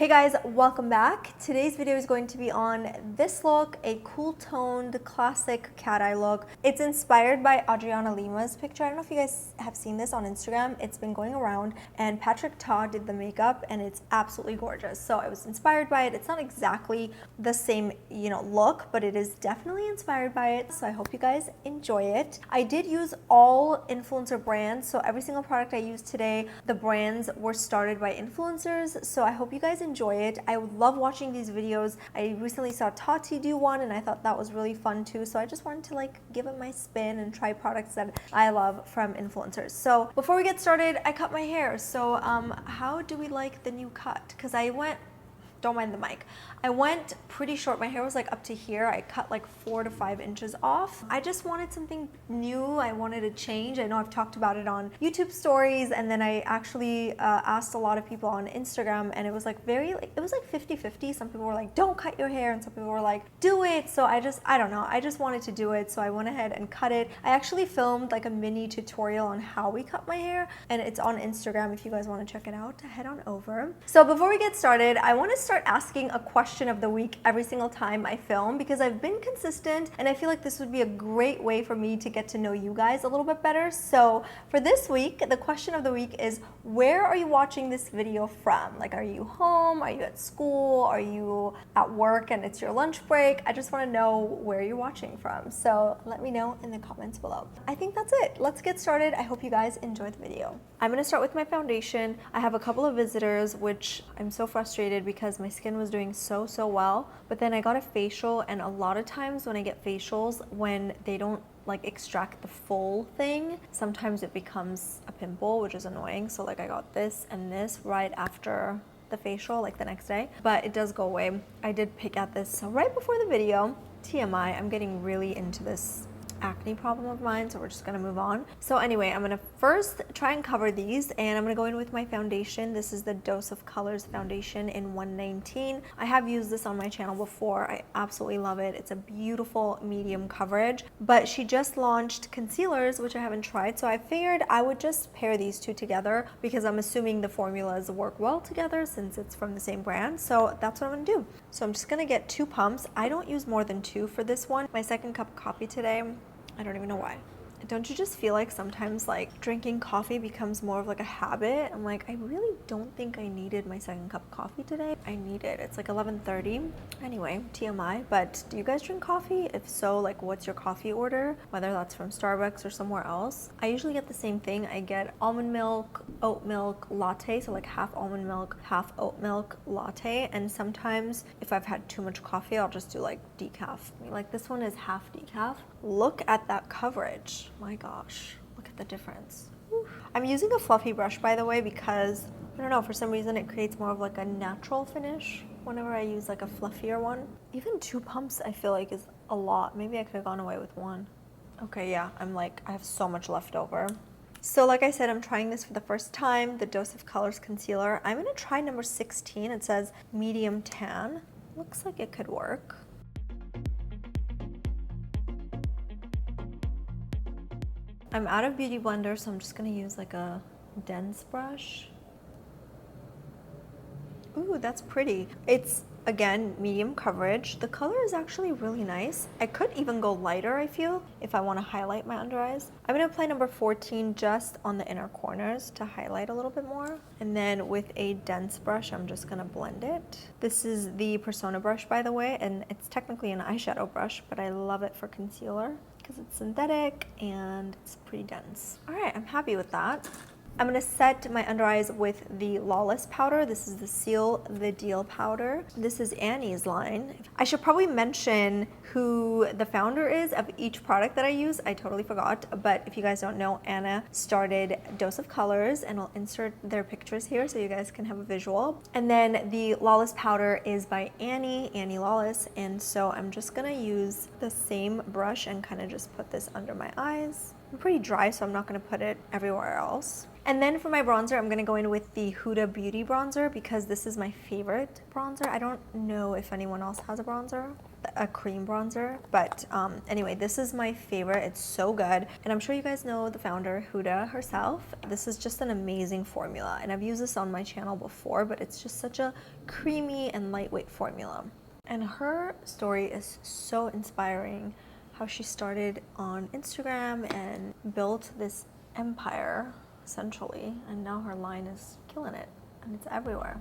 Hey guys, welcome back. Today's video is going to be on this look, a cool toned classic cat eye look. It's inspired by Adriana Lima's picture. I don't know if you guys have seen this on Instagram. It's been going around and Patrick Ta did the makeup and it's absolutely gorgeous. So I was inspired by it. It's not exactly the same, look, but it is definitely inspired by it. So I hope you guys enjoy it. I did use all influencer brands. So every single product I used today, the brands were started by influencers. So I hope you guys enjoy it. I love watching these videos. I recently saw Tati do one and I thought that was really fun too. So I just wanted to give it my spin and try products that I love from influencers. So before we get started, I cut my hair. So how do we like the new cut? Because don't mind the mic. I went pretty short. My hair was up to here. I cut 4 to 5 inches off. I just wanted something new. I wanted a change. I know I've talked about it on YouTube stories, and then I actually asked a lot of people on Instagram, and it was it was 50-50. Some people were like, don't cut your hair, and some people were like, do it. So I don't know. I just wanted to do it. So I went ahead and cut it. I actually filmed a mini tutorial on how we cut my hair, and it's on Instagram. If you guys want to check it out, head on over. So before we get started, I want to start asking a question of the week every single time I film because I've been consistent and I feel like this would be a great way for me to get to know you guys a little bit better. So for this week, the question of the week is, where are you watching this video from? Are you home? Are you at school? Are you at work and it's your lunch break? I just want to know where you're watching from. So let me know in the comments below. I think that's it. Let's get started. I hope you guys enjoy the video. I'm going to start with my foundation. I have a couple of visitors, which I'm so frustrated because my skin was doing so well, but then I got a facial, and a lot of times when I get facials, when they don't extract the full thing, sometimes it becomes a pimple, which is annoying. So I got this and this right after the facial, the next day, but it does go away. I did pick at this right before the video. TMI, I'm getting really into this acne problem of mine, so we're just gonna move on. So anyway, I'm gonna first try and cover these, and I'm gonna go in with my foundation. This is the Dose of Colors foundation in 119. I have used this on my channel before. I absolutely love it. It's a beautiful medium coverage, but she just launched concealers, which I haven't tried, so I figured I would just pair these two together because I'm assuming the formulas work well together since it's from the same brand. So that's what I'm gonna do. So I'm just gonna get 2 pumps. I don't use more than 2 for this one. My second cup of coffee today, I don't even know why. Don't you just feel sometimes drinking coffee becomes more of a habit? I'm I really don't think I needed my second cup of coffee today. I need it. It's 11:30. Anyway, TMI, but do you guys drink coffee? If so, what's your coffee order? Whether that's from Starbucks or somewhere else. I usually get the same thing. I get almond milk, oat milk, latte. So half almond milk, half oat milk latte. And sometimes if I've had too much coffee, I'll just do decaf. This one is half decaf. Look at that coverage. My gosh, look at the difference. Whew. I'm using a fluffy brush, by the way, because I don't know, for some reason it creates more of a natural finish whenever I use a fluffier one. Even 2 pumps I feel is a lot. Maybe I could have gone away with 1. Okay, yeah, I have so much left over. So like I said, I'm trying this for the first time, the Dose of Colors concealer. I'm gonna try number 16. It says medium tan. Looks like it could work. I'm out of Beauty Blender, so I'm just gonna use a dense brush. Ooh, that's pretty. It's, again, medium coverage. The color is actually really nice. I could even go lighter, I feel, if I wanna highlight my under eyes. I'm gonna apply number 14 just on the inner corners to highlight a little bit more. And then with a dense brush, I'm just gonna blend it. This is the Persona brush, by the way, and it's technically an eyeshadow brush, but I love it for concealer because it's synthetic and it's pretty dense. All right, I'm happy with that. I'm gonna set my under eyes with the Lawless powder. This is the Seal the Deal powder. This is Annie's line. I should probably mention who the founder is of each product that I use. I totally forgot, but if you guys don't know, Anna started Dose of Colors, and I'll insert their pictures here so you guys can have a visual. And then the Lawless powder is by Annie Lawless, and so I'm just gonna use the same brush and kind of just put this under my eyes. I'm pretty dry, so I'm not gonna put it everywhere else. And then for my bronzer, I'm gonna go in with the Huda Beauty bronzer because this is my favorite bronzer. I don't know if anyone else has a bronzer, a cream bronzer, but anyway, this is my favorite. It's so good. And I'm sure you guys know the founder, Huda herself. This is just an amazing formula. And I've used this on my channel before, but it's just such a creamy and lightweight formula. And her story is so inspiring, how she started on Instagram and built this empire essentially, and now her line is killing it and it's everywhere.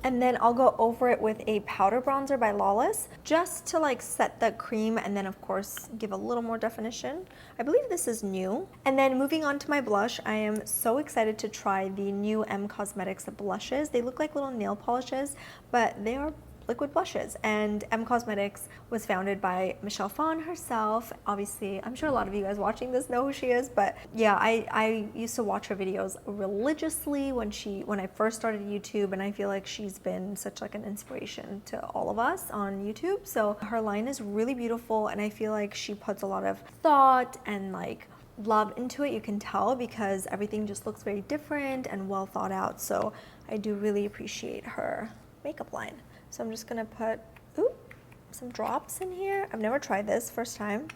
And then I'll go over it with a powder bronzer by Lawless just to like set the cream and then of course give a little more definition. I believe this is new. And then moving on to my blush, I am so excited to try the new M Cosmetics blushes. They look like little nail polishes, but they are liquid blushes, and M Cosmetics was founded by Michelle Phan herself. Obviously, I'm sure a lot of you guys watching this know who she is, but yeah, I used to watch her videos religiously when I first started YouTube, and I feel like she's been such like an inspiration to all of us on YouTube. So her line is really beautiful, and I feel like she puts a lot of thought and like love into it. You can tell because everything just looks very different and well thought out. So I do really appreciate her makeup line. So I'm just gonna put some drops in here. I've never tried this, first time.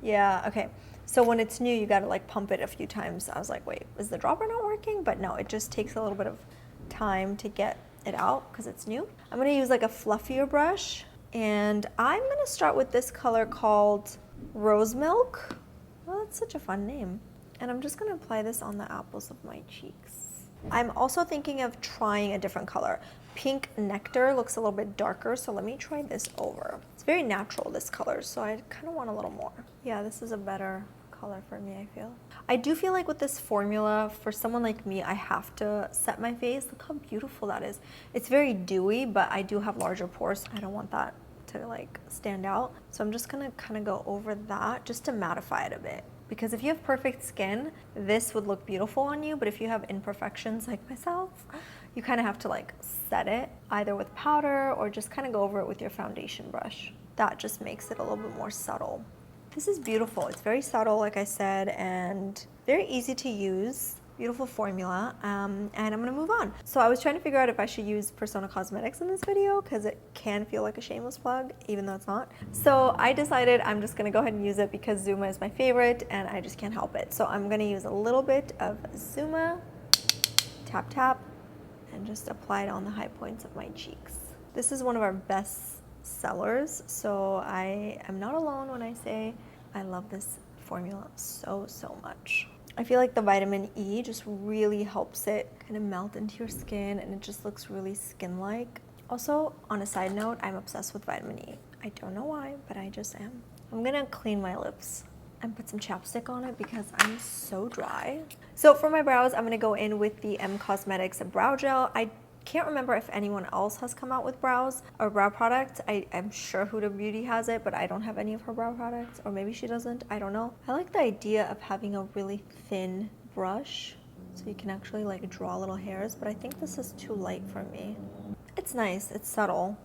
Yeah, okay. So when it's new, you gotta like pump it a few times. I was like, wait, is the dropper not working? But no, it just takes a little bit of time to get it out because it's new. I'm gonna use like a fluffier brush, and I'm gonna start with this color called Rose Milk. Well, that's such a fun name. And I'm just gonna apply this on the apples of my cheeks. I'm also thinking of trying a different color. Pink Nectar looks a little bit darker, so let me try this over. It's very natural, this color, so I kind of want a little more. Yeah, this is a better color for me, I feel. I do feel like with this formula, for someone like me, I have to set my face. Look how beautiful that is. It's very dewy, but I do have larger pores. I don't want that to like stand out. So I'm just gonna kind of go over that just to mattify it a bit. Because if you have perfect skin, this would look beautiful on you, but if you have imperfections like myself, you kind of have to like set it either with powder or just kind of go over it with your foundation brush. That just makes it a little bit more subtle. This is beautiful. It's very subtle, like I said, and very easy to use. Beautiful formula, and I'm gonna move on. So I was trying to figure out if I should use Persona Cosmetics in this video because it can feel like a shameless plug, even though it's not. So I decided I'm just gonna go ahead and use it because Zuma is my favorite and I just can't help it. So I'm gonna use a little bit of Zuma, tap tap, and just apply it on the high points of my cheeks. This is one of our best sellers, so I am not alone when I say I love this formula so much. I feel like the vitamin E just really helps it kind of melt into your skin, and it just looks really skin-like. Also, on a side note, I'm obsessed with vitamin E. I don't know why, but I just am. I'm gonna clean my lips and put some chapstick on it because I'm so dry. So for my brows, I'm gonna go in with the M Cosmetics Brow Gel. I can't remember if anyone else has come out with brows or brow products. I'm sure Huda Beauty has it, but I don't have any of her brow products, or maybe she doesn't, I don't know. I like the idea of having a really thin brush so you can actually like draw little hairs, but I think this is too light for me. It's nice, it's subtle.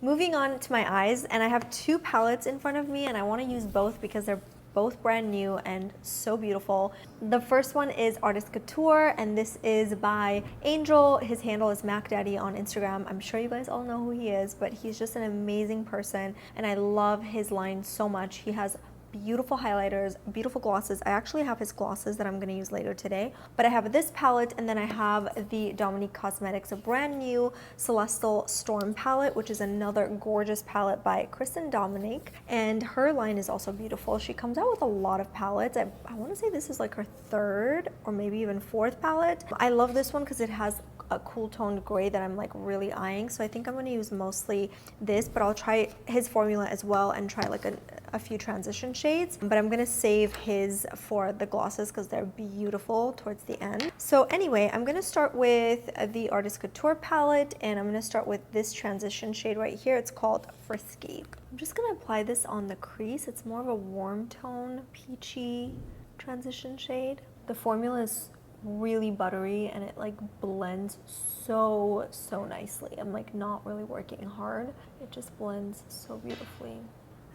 Moving on to my eyes, and I have two palettes in front of me, and I want to use both because they're both brand new and so beautiful. The first one is Artist Couture, and this is by Angel. His handle is Mac Daddy on Instagram. I'm sure you guys all know who he is, but he's just an amazing person, and I love his line so much. He has beautiful highlighters, beautiful glosses. I actually have his glosses that I'm going to use later today, but I have this palette, and then I have the Dominique Cosmetics, a brand new Celestial Storm palette, which is another gorgeous palette by Kristen Dominique, and her line is also beautiful. She comes out with a lot of palettes. I want to say this is like her third or maybe even fourth palette. I love this one because it has a cool toned gray that I'm like really eyeing, so I think I'm going to use mostly this, but I'll try his formula as well and try like a few transition shades, but I'm going to save his for the glosses because they're beautiful towards the end. So anyway, I'm going to start with the Artist Couture palette, and I'm going to start with this transition shade right here. It's called Frisky. I'm just going to apply this on the crease. It's more of a warm tone, peachy transition shade. The formula is really buttery and it like blends so nicely. I'm like not really working hard. It just blends so beautifully.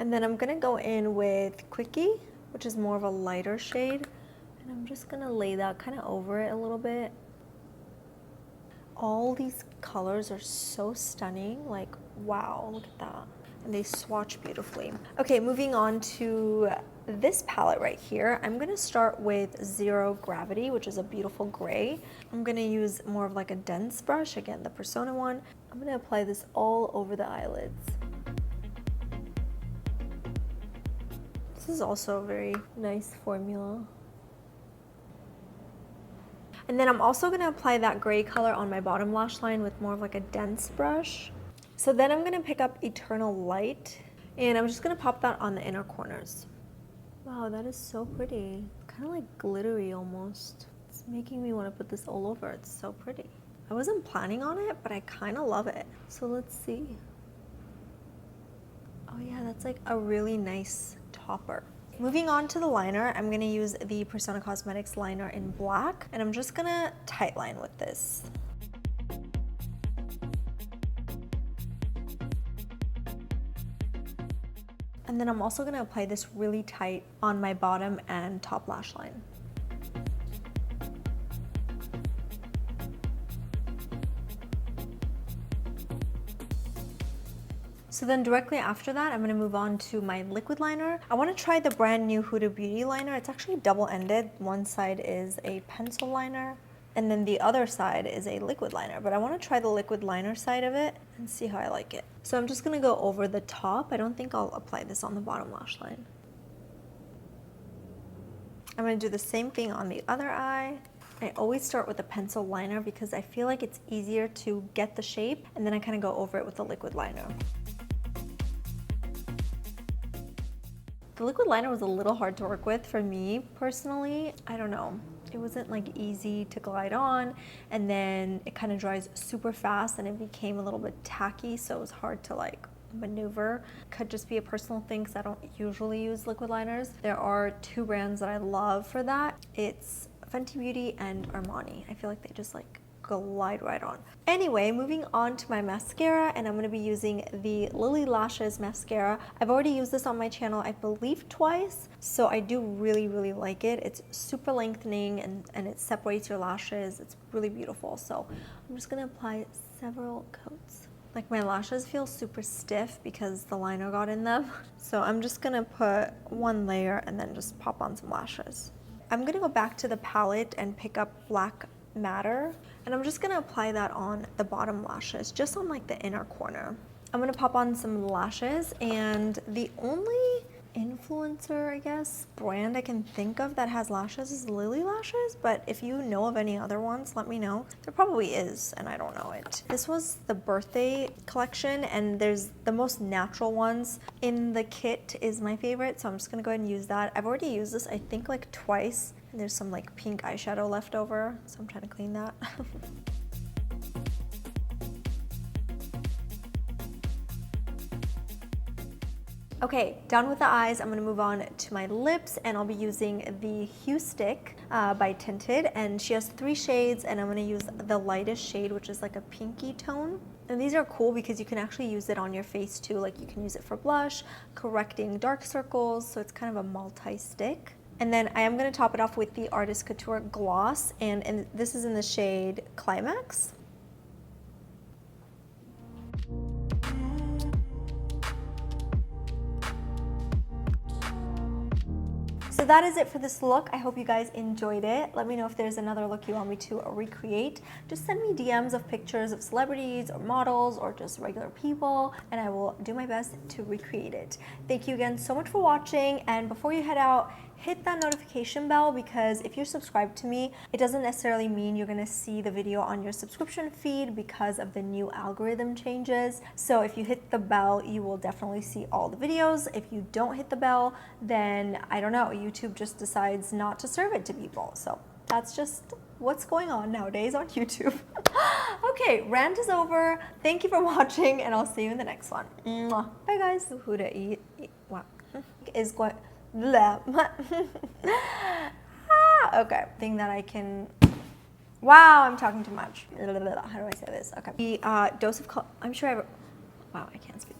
And then I'm gonna go in with Quickie which is more of a lighter shade. And I'm just gonna lay that kind of over it a little bit. All these colors are so stunning, like wow, look at that. And they swatch beautifully. Okay, moving on to this palette right here. I'm gonna start with Zero Gravity, which is a beautiful gray. I'm gonna use more of like a dense brush, again, the Persona one. I'm gonna apply this all over the eyelids. This is also a very nice formula. And then I'm also gonna apply that gray color on my bottom lash line with more of like a dense brush. So then I'm gonna pick up Eternal Light, and I'm just gonna pop that on the inner corners. Wow, that is so pretty. Kind of like glittery almost. It's making me want to put this all over. It's so pretty. I wasn't planning on it, but I kind of love it. So let's see. Oh yeah, that's like a really nice topper. Moving on to the liner, I'm gonna use the Persona Cosmetics liner in black, and I'm just gonna tightline with this. And then I'm also gonna apply this really tight on my bottom and top lash line. So then directly after that, I'm gonna move on to my liquid liner. I wanna try the brand new Huda Beauty liner. It's actually double-ended. One side is a pencil liner, and then the other side is a liquid liner. But I wanna try the liquid liner side of it and see how I like it. So I'm just gonna go over the top. I don't think I'll apply this on the bottom lash line. I'm gonna do the same thing on the other eye. I always start with a pencil liner because I feel like it's easier to get the shape, and then I kind of go over it with the liquid liner. The liquid liner was a little hard to work with for me personally. I don't know. It wasn't like easy to glide on, and then it kind of dries super fast and it became a little bit tacky, so it was hard to like maneuver. Could just be a personal thing because I don't usually use liquid liners. There are two brands that I love for that. It's Fenty Beauty and Armani. I feel like they just like glide right on. Anyway, moving on to my mascara, and I'm going to be using the Lily Lashes mascara. I've already used this on my channel, I believe twice, so I do really like it. It's super lengthening and it separates your lashes. It's really beautiful. So I'm just going to apply several coats. Like my lashes feel super stiff because the liner got in them. So I'm just going to put one layer and then just pop on some lashes. I'm going to go back to the palette and pick up Black Matter, and I'm just gonna apply that on the bottom lashes, just on like the inner corner. I'm gonna pop on some lashes, and the only influencer, I guess, brand I can think of that has lashes is Lily Lashes, but if you know of any other ones, let me know. There probably is, and I don't know it. This was the birthday collection, and there's the most natural ones in the kit is my favorite, so I'm just gonna go ahead and use that. I've already used this, I think, like twice, and there's some like pink eyeshadow left over, so I'm trying to clean that. Okay, done with the eyes. I'm gonna move on to my lips, and I'll be using the Hue Stick by Tinted, and she has 3 shades, and I'm gonna use the lightest shade, which is like a pinky tone. And these are cool because you can actually use it on your face too. Like you can use it for blush, correcting dark circles, so it's kind of a multi-stick. And then I am gonna top it off with the Artist Couture Gloss, and this is in the shade Climax. So that is it for this look. I hope you guys enjoyed it. Let me know if there's another look you want me to recreate. Just send me DMs of pictures of celebrities or models or just regular people, and I will do my best to recreate it. Thank you again so much for watching, and before you head out, hit that notification bell, because if you're subscribed to me, it doesn't necessarily mean you're gonna see the video on your subscription feed because of the new algorithm changes. So if you hit the bell, you will definitely see all the videos. If you don't hit the bell, then I don't know, YouTube just decides not to serve it to people. So that's just what's going on nowadays on YouTube. Okay, rant is over. Thank you for watching, and I'll see you in the next one. Mwah. Bye guys. Who to eat? What is going? Okay, thing that I can. Wow, I'm talking too much. How do I say this? Okay. The dose of. I'm sure I. Wow, I can't speak.